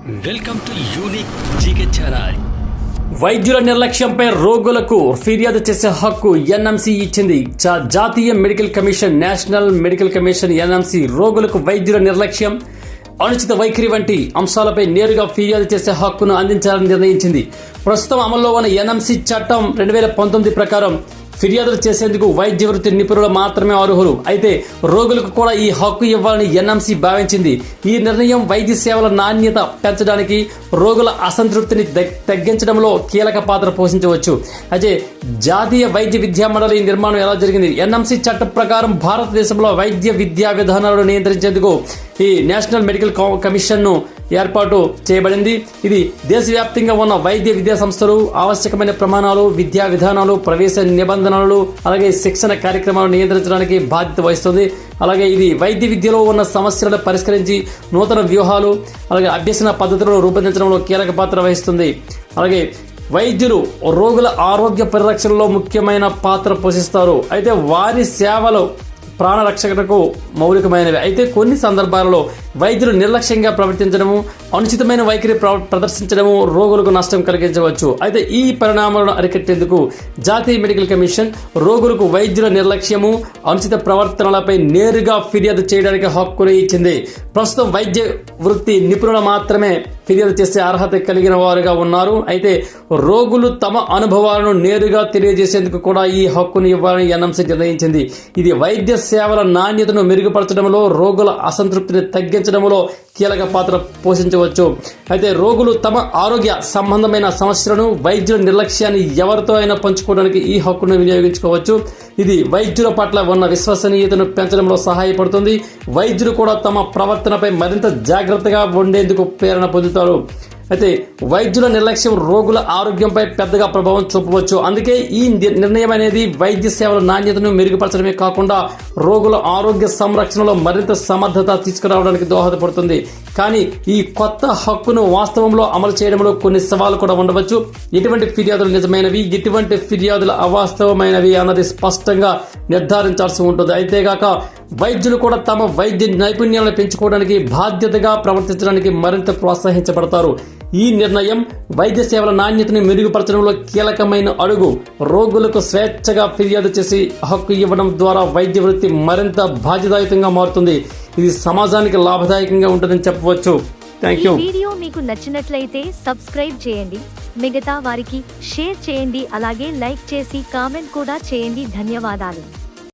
Welcome to unique GK channel. వైద్యుల నిర్లక్ష్యంపై రోగులకు ఫిర్యాదు చేసే హక్కు ఎన్ఎంసీ ఇచ్చింది. జాతీయ medical commission, national medical commission NMC రోగులకు వైద్యుల నిర్లక్ష్యం, అనుచిత వైఖరి వంటి అంశాలపై నేరుగా ఫిర్యాదు చేసే హక్కును అందించాలని నిర్ణయించింది. ప్రస్తుతం అమల్లో ఉన్న ఎన్ఎంసీ చట్టం 2019 ప్రకారం ఫిర్యాదులు చేసేందుకు వైద్య వృత్తి నిపుణులు మాత్రమే అర్హులు. అయితే రోగులకు కూడా ఈ హక్కు ఇవ్వాలని ఎన్ఎంసీ భావించింది. ఈ నిర్ణయం వైద్య సేవల నాణ్యత పెంచడానికి, రోగుల అసంతృప్తిని తగ్గించడంలో కీలక పాత్ర పోషించవచ్చు. అయితే జాతీయ వైద్య విద్యా మండలి నిర్మాణం ఎలా జరిగింది? ఎన్ఎంసీ చట్టం ప్రకారం భారతదేశంలో వైద్య విద్యా విధానాలను నియంత్రించేందుకు ఈ నేషనల్ మెడికల్ కమిషన్ ను ఏర్పాటు చేయబడింది. ఇది దేశవ్యాప్తంగా ఉన్న వైద్య విద్యా సంస్థలు ఆవశ్యకమైన ప్రమాణాలు, విద్యా విధానాలు, ప్రవేశ నిబంధనలు, అలాగే శిక్షణ కార్యక్రమాలను నియంత్రించడానికి బాధ్యత వహిస్తుంది. అలాగే ఇది వైద్య విద్యలో ఉన్న సమస్యలను పరిష్కరించి నూతన వ్యూహాలు, అలాగే అభ్యసన పద్ధతులను రూపొందించడంలో కీలక పాత్ర వహిస్తుంది. అలాగే వైద్యులు రోగుల ఆరోగ్య పరిరక్షణలో ముఖ్యమైన పాత్ర పోషిస్తారు. అయితే వారి సేవలు ప్రాణరక్షణకు మౌలికమైనవి. అయితే కొన్ని సందర్భాలలో వైద్యులు నిర్లక్ష్యంగా ప్రవర్తించడము, అనుచితమైన వైఖరి ప్రదర్శించడము రోగులకు నష్టం కలిగించవచ్చు. అయితే ఈ పరిణామాలను అరికట్టేందుకు జాతీయ మెడికల్ కమిషన్ రోగులకు వైద్యుల నిర్లక్ష్యము, అనుచిత ప్రవర్తనలపై నేరుగా ఫిర్యాదు చేయడానికి హక్కును ఇచ్చింది. ప్రస్తుతం వైద్య వృత్తి నిపుణులు మాత్రమే ఫిర్యాదు చేసే అర్హత కలిగిన వారుగా ఉన్నారు. అయితే రోగులు తమ అనుభవాలను నేరుగా తెలియజేసేందుకు కూడా ఈ హక్కును ఇవ్వాలని ఎన్ఎంసీ నిర్ణయించింది. ఇది వైద్య సేవల నాణ్యతను మెరుగుపరచడంలో, రోగుల అసంతృప్తిని తగ్గించడంలో కీలక పాత్ర పోషించవచ్చు. అయితే రోగులు తమ ఆరోగ్య సంబంధమైన సమస్యలను, వైద్యుల నిర్లక్ష్యాన్ని ఎవరితో అయినా పంచుకోవడానికి ఈ హక్కును వినియోగించుకోవచ్చు. ఇది వైద్యుల పట్ల ఉన్న విశ్వసనీయతను పెంచడంలో సహాయపడుతుంది. వైద్యులు కూడా తమ ప్రవర్తనపై మరింత జాగ్రత్తగా ఉండేందుకు ప్రేరణ పొందుతారు. అయితే వైద్యుల నిర్లక్ష్యం రోగుల ఆరోగ్యంపై పెద్దగా ప్రభావం చూపవచ్చు. అందుకే ఈ నిర్ణయం అనేది వైద్య సేవల నాణ్యతను మెరుగుపరచడమే కాకుండా రోగుల ఆరోగ్య సంరక్షణలో మరింత సమర్థత తీసుకురావడానికి దోహదపడుతుంది. కానీ ఈ కొత్త హక్కును వాస్తవంలో అమలు చేయడంలో కొన్ని సవాళ్లు కూడా ఉండవచ్చు. ఎటువంటి ఫిర్యాదులు నిజమైనవి, ఎటువంటి ఫిర్యాదులు అవాస్తవమైనవి అన్నది స్పష్టంగా నిర్ధారించాల్సి ఉంటుంది. అయితేగాక వైద్యులు కూడా తమ వైద్య నైపుణ్యాలను పెంచుకోవడానికి, బాధ్యతగా ప్రవర్తించడానికి మరింత ప్రోత్సహించబడతారు. ఈ నిర్ణయం వైద్య సేవల నాణ్యతను మెరుగుపరచడంలో కీలకమైన అడుగు. రోగులకు స్వేచ్ఛగా ఫిర్యాదు చేసి హక్కు ఇవ్వడం ద్వారా వైద్య వృత్తి మరింత బాధ్యతాయుతంగా మారుతుంది. ఇది సమాజానికి లాభదాయకంగా ఉంటుందని చెప్పవచ్చు. Thank you. వీడియో మీకు నచ్చినట్లయితే సబ్స్క్రైబ్ చేయండి, మిగతా వారికి షేర్ చేయండి, అలాగే లైక్ చేసి కామెంట్ కూడా చేయండి. ధన్యవాదాలు.